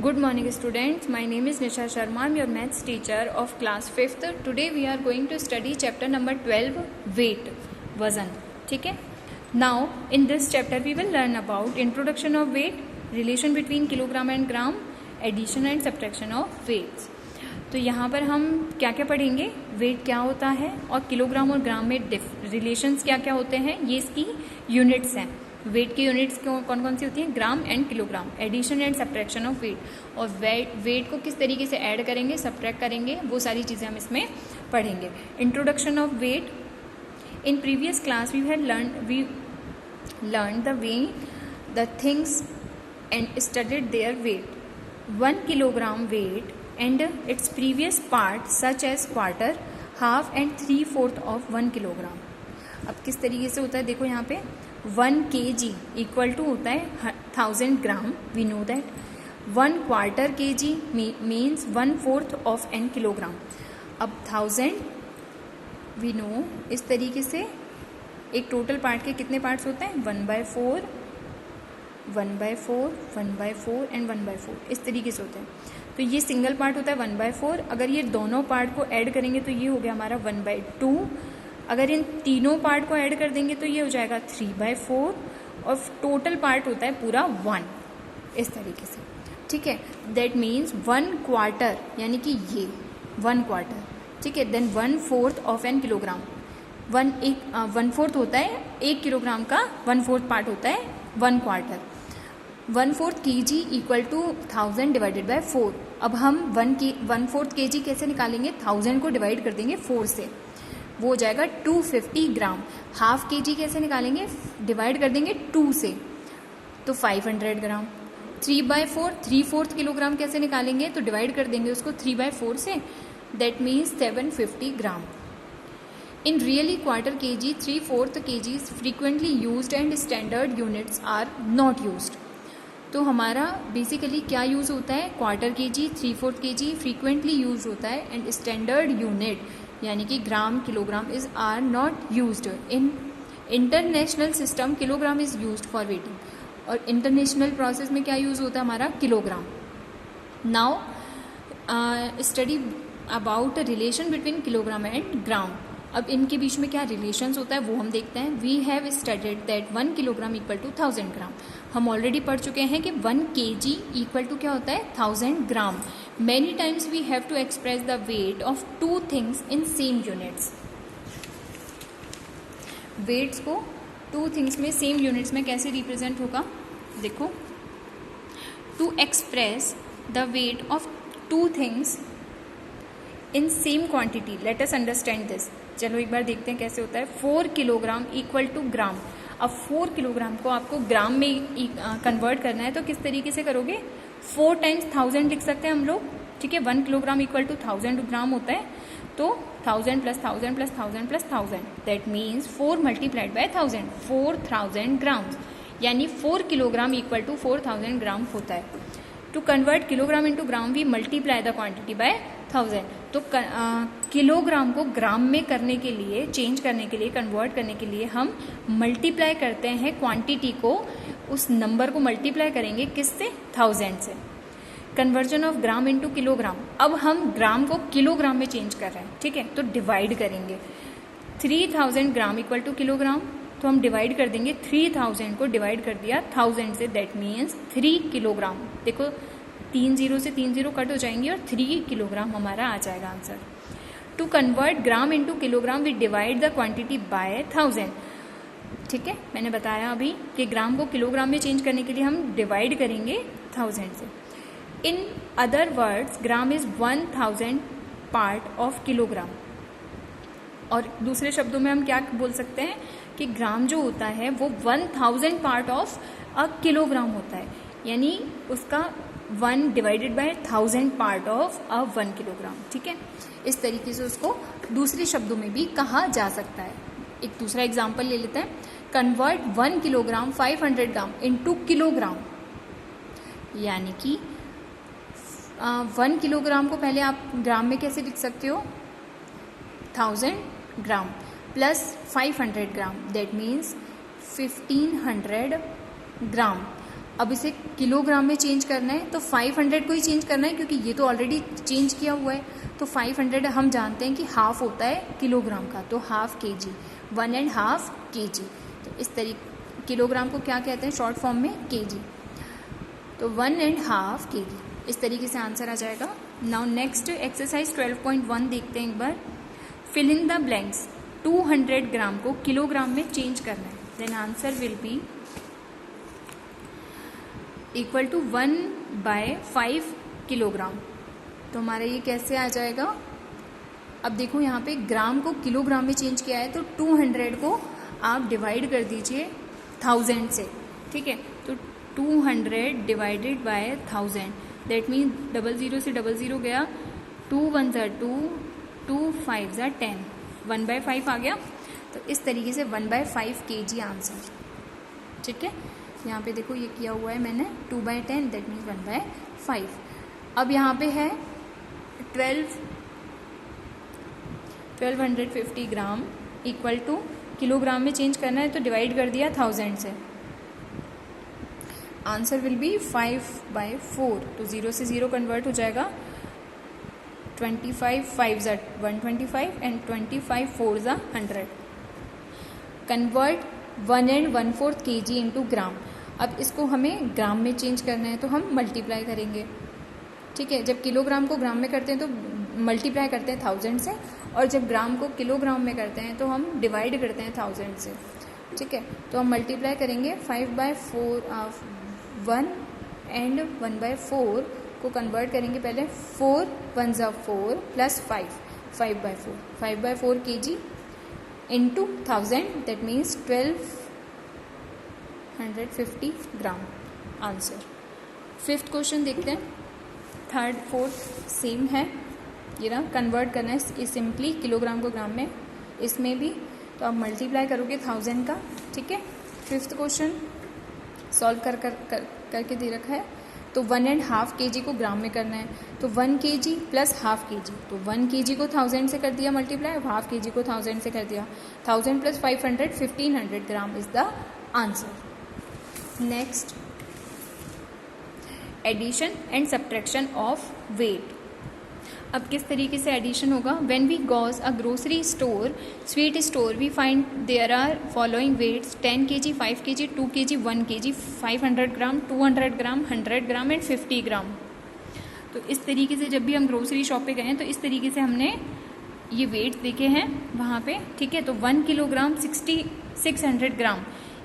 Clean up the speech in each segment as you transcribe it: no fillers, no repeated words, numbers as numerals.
Good morning students, my name is Nisha Sharma, I am your maths teacher of class 5th. Today we are going to study chapter number 12, weight, वजन. ठीक है. Now in this chapter we will learn about introduction of weight, relation between kilogram and gram, addition and subtraction of weights. तो यहाँ पर हम क्या क्या पढ़ेंगे, वेट क्या होता है और किलोग्राम और ग्राम में रिलेशंस क्या क्या होते हैं, ये इसकी यूनिट्स हैं. वेट की यूनिट्स कौन कौन सी होती हैं, gram and kilogram. Addition and subtraction of weight, और वेट को किस तरीके से ऐड करेंगे, सब्ट्रैक्ट करेंगे, वो सारी चीज़ें हम इसमें पढ़ेंगे. Introduction of weight. In previous class we learn the weigh the things and studied their weight. 1 kilogram weight and its previous parts such as quarter, half and 3/4 of 1 kilogram. अब किस तरीके से होता है, देखो यहाँ पे 1 kg इक्वल टू होता है 1000 gram. We know that 1 quarter kg means 1/4 of n kilogram. अब 1000 वी नो इस तरीके से एक टोटल पार्ट के कितने पार्ट्स होते हैं, 1/4, 1/4, 1/4 एंड 1/4 इस तरीके से होते हैं. तो ये सिंगल पार्ट होता है 1/4. अगर ये दोनों पार्ट को ऐड करेंगे तो ये हो गया हमारा 1/2. अगर इन तीनों पार्ट को ऐड कर देंगे तो ये हो जाएगा 3/4 और टोटल पार्ट होता है पूरा 1 इस तरीके से. ठीक है, दैट मीन्स 1 क्वार्टर यानी कि ये 1 क्वार्टर. ठीक है, देन 1/4 ऑफ एन किलोग्राम. 1/4 होता है 1 किलोग्राम का 1/4 पार्ट होता है 1 quarter. 1/4 kg equal to 1000 divided by 4. अब हम 1/4 kg कैसे निकालेंगे, 1000 को डिवाइड कर देंगे 4 से, वो हो जाएगा 250 ग्राम. हाफ kg कैसे निकालेंगे, डिवाइड कर देंगे 2 से, तो 500 ग्राम. 3/4 3/4 किलोग्राम कैसे निकालेंगे, तो डिवाइड कर देंगे उसको 3/4 से, that means 750 gram. In really quarter kg, 3/4 kg is frequently used and standard units are not used. तो हमारा बेसिकली क्या यूज़ होता है, quarter kg, 3/4 kg frequently use होता है एंड स्टैंडर्ड यूनिट यानी कि gram kilogram is are not used. In international system kilogram is used for weighting, और इंटरनेशनल प्रोसेस में क्या यूज़ होता है हमारा, kilogram. Now study about relation between kilogram and gram. अब इनके बीच में क्या रिलेशंस होता है वो हम देखते हैं. We have studied that 1 kilogram equal to 1000 gram. हम ऑलरेडी पढ़ चुके हैं कि 1 kg इक्वल टू क्या होता है, 1000 gram. Many times we have to express the weight of 2 things in same units. Weights को 2 थिंग्स में सेम यूनिट्स में कैसे रिप्रेजेंट होगा, देखो. To express the weight of 2 things in same quantity, let us understand this. चलो एक बार देखते हैं कैसे होता है. 4 किलोग्राम इक्वल टू ग्राम. अब 4 किलोग्राम को आपको ग्राम में कन्वर्ट करना है तो किस तरीके से करोगे, 4 टाइम्स 1000 लिख सकते हैं हम लोग. ठीक है, 1 किलोग्राम इक्वल टू 1000 ग्राम होता है, तो 1000 plus 1000 plus 1000 plus 1000, that means 4 multiplied by 1000, 4000 grams. यानी 4 किलोग्राम इक्वल टू 4000 ग्राम होता है. To convert kilogram into gram we multiply the quantity by 1000. तो किलोग्राम को ग्राम में करने के लिए, चेंज करने के लिए, कन्वर्ट करने के लिए हम मल्टीप्लाई करते हैं क्वांटिटी को, उस नंबर को मल्टीप्लाई करेंगे किससे, 1000 से. Conversion of gram into kilogram. अब हम ग्राम को किलोग्राम में चेंज कर रहे हैं. ठीक है, तो डिवाइड करेंगे. 3000 ग्राम इक्वल टू किलोग्राम, तो हम डिवाइड कर देंगे 3000 को डिवाइड कर दिया 1000 से, दैट मीन्स 3 किलोग्राम. देखो 3 0 से 3 0 कट हो जाएंगे और 3 किलोग्राम हमारा आ जाएगा answer. To convert gram into kilogram we divide the quantity by 1000. ठीक है, मैंने बताया अभी कि ग्राम को किलोग्राम में चेंज करने के लिए हम डिवाइड करेंगे 1000 से. In other words gram is 1000 part of kilogram. और दूसरे शब्दों में हम क्या बोल सकते हैं कि ग्राम जो होता है वो 1000 पार्ट ऑफ अ किलोग्राम होता है, यानी उसका 1 divided by 1000 part of a 1 kilogram. ठीक है, इस तरीके से उसको दूसरे शब्दों में भी कहा जा सकता है. एक दूसरा एग्जाम्पल ले लेते हैं. कन्वर्ट 1 किलोग्राम 500 ग्राम इनटू किलोग्राम, यानी कि 1 किलोग्राम को पहले आप ग्राम में कैसे लिख सकते हो, 1000 gram plus 500 gram, that means 1500 ग्राम. अब इसे किलोग्राम में चेंज करना है तो 500 को ही चेंज करना है, क्योंकि ये तो ऑलरेडी चेंज किया हुआ है। तो 500 हम जानते हैं कि हाफ होता है किलोग्राम का, तो हाफ kg, 1.5 kg। तो इस तरीके किलोग्राम को क्या कहते हैं शॉर्ट फॉर्म में? kg। तो 1.5 kg, इस तरीके से आंसर आ जाएगा। नाउ नेक्स्ट एक्सरसाइज 12.1 देखते हैं एक बार। Fill in the blanks. 200 gram को किलोग्राम में चेंज करना है, then answer will be equal to 1/5 kilogram. तो हमारा ये कैसे आ जाएगा? अब देखो यहाँ पे ग्राम को किलोग्राम में चेंज किया है, तो 200 को आप डिवाइड कर दीजिए 1000 से, ठीक है। तो 200 डिवाइडेड बाय 1000, दैट मीन 00 से 00 गया, 2 1 ज़ा 2, 2 5 ज़ा 10, 1/5 आ गया। तो इस तरीके से 1/5 kg आंसर, ठीक है। यहाँ पे देखो ये किया हुआ है मैंने 2/10, दैट मीन्स 1/5। अब यहाँ पे है 1250 ग्राम इक्वल टू किलोग्राम में चेंज करना है, तो डिवाइड कर दिया 1000 से, आंसर विल बी 5/4। तो 0 से 0 कन्वर्ट हो जाएगा, 25 5 ज़ा 125 एंड 25 4 ज़ा 100। Convert 1.14 kg into gram. अब इसको हमें ग्राम में चेंज करना है, तो हम मल्टीप्लाई करेंगे, ठीक है। जब किलोग्राम को ग्राम में करते हैं तो मल्टीप्लाई करते हैं 1000 से, और जब ग्राम को किलोग्राम में करते हैं तो हम डिवाइड करते हैं 1000 से, ठीक है। तो हम मल्टीप्लाई करेंगे 5/4 1 एंड 1/4 को कन्वर्ट करेंगे पहले, 4 1 ज़ा 4 plus 5/4, 5/4 kg into 1000, that means 1250 gram answer. Fifth question देखते हैं। थर्ड फोर्थ सेम है, ये ना कन्वर्ट करना है सिंपली किलोग्राम को ग्राम में, इसमें भी तो आप मल्टीप्लाई करोगे 1000 का, ठीक है। फिफ्थ क्वेश्चन सॉल्व करके दे रखा है। तो 1.5 kg को ग्राम में करना है, तो 1 kg प्लस हाफ kg, तो 1 kg को 1000 से कर दिया मल्टीप्लाई, हाफ kg को 1000 से कर दिया, 1000 plus 500 1500 gram is the answer. Next, addition and subtraction of weight. अब किस तरीके से एडिशन होगा? When we goes a grocery store, sweet store, we find there are following weights 10 kg, 5 kg, 2 kg, 1 kg, 500 gram, 200 gram, 100 gram and 50 gram. तो इस तरीके से जब भी हम ग्रोसरी शॉप पे गए हैं तो इस तरीके से हमने ये वेट्स देखे हैं वहाँ पे, ठीक है। तो 1 किलोग्राम 600 ग्राम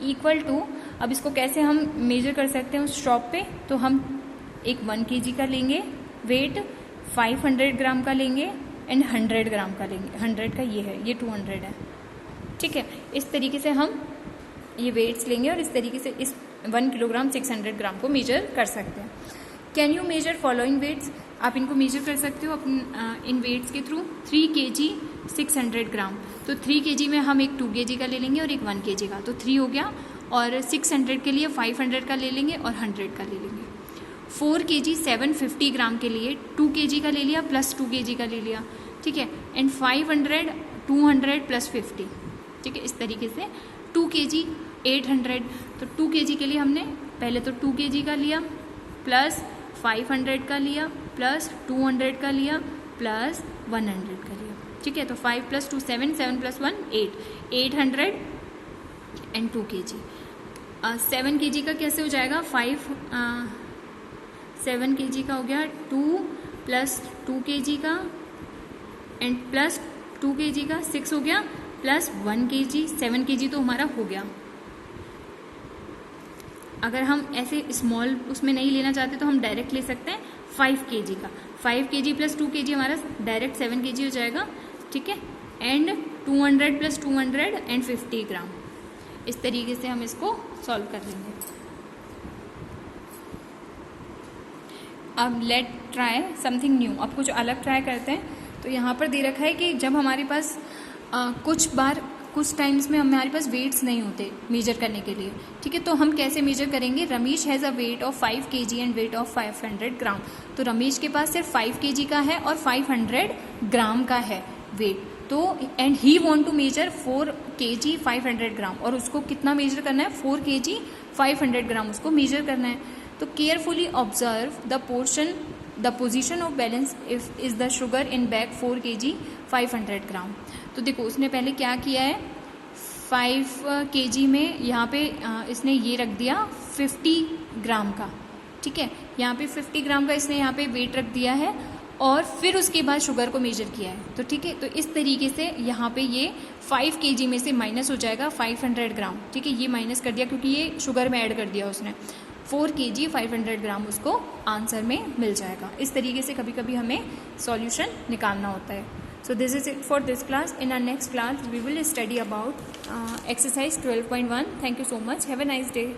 इक्वल टू, अब इसको कैसे हम मेजर कर सकते हैं उस शॉप पे? तो हम एक 1 kg का लेंगे वेट, 500 ग्राम का लेंगे एंड 100 ग्राम का लेंगे। 100 का ये है, ये 200 है, ठीक है। इस तरीके से हम ये वेट्स लेंगे और इस तरीके से इस 1 किलोग्राम 600 ग्राम को मेजर कर सकते हैं। Can you measure following weights? आप इनको मेजर कर सकते हो इन वेट्स के थ्रू। 3 kg 600 ग्राम, तो 3 kg में हम एक 2 kg का ले लेंगे और एक 1 kg का, तो 3 हो गया। और 600 के लिए 500 का ले लेंगे और 100 का ले लेंगे। 4 kg 750 ग्राम के लिए 2 kg का ले लिया प्लस 2 kg का ले लिया, ठीक है। एंड 500 200 प्लस 50, ठीक है। इस तरीके से 2 kg 800, तो 2 kg के लिए हमने पहले तो 2 kg का लिया प्लस 500 का लिया प्लस 200 का लिया प्लस 100 का लिया, ठीक है। तो 5 + 2 7, 7 + 1 8, 800 एंड 2 kg। 7 kg का कैसे हो जाएगा? 7 kg का हो गया 2 + 2 kg का एंड प्लस 2 kg का 6 हो गया प्लस 1 kg, 7 kg तो हमारा हो गया। अगर हम ऐसे स्मॉल उसमें नहीं लेना चाहते तो हम डायरेक्ट ले सकते हैं 5 kg का। 5 kg + 2 kg हमारा डायरेक्ट 7 kg हो जाएगा, ठीक है। एंड 200 + 200 एंड 50 ग्राम। इस तरीके से हम इसको सॉल्व कर लेंगे। अब लेट ट्राई समथिंग न्यू, अब कुछ अलग ट्राई करते हैं। तो यहाँ पर दे रखा है कि जब हमारे पास कुछ टाइम्स में हमारे पास वेट्स नहीं होते मेजर करने के लिए, ठीक है। तो हम कैसे मेजर करेंगे? Ramesh has a weight of 5 kg and weight of 500 ग्राम। तो रमेश के पास सिर्फ 5 kg का है और 500 ग्राम का है वेट, तो and he want to measure 4 kg 500 gram, और उसको कितना मेजर करना है, 4 kg 500 ग्राम उसको मेजर करना है। तो carefully observe the position of balance if is the sugar in bag 4 kg 500 ग्राम। तो देखो उसने पहले क्या किया है, 5 kg में यहाँ पे इसने ये रख दिया 50 ग्राम का, ठीक है, यहाँ पे 50 ग्राम का इसने यहाँ पे वेट रख दिया है, और फिर उसके बाद शुगर को मेजर किया है। तो ठीक है, तो इस तरीके से यहाँ पे ये 5 kg में से माइनस हो जाएगा 500 ग्राम, ठीक है, ये माइनस कर दिया क्योंकि ये शुगर में ऐड कर दिया उसने, 4 kg 500 ग्राम उसको आंसर में मिल जाएगा। इस तरीके से कभी कभी हमें सॉल्यूशन निकालना होता है। So this is it for this class. In our next class, we will study about exercise 12.1. Thank you so much. Have a nice day.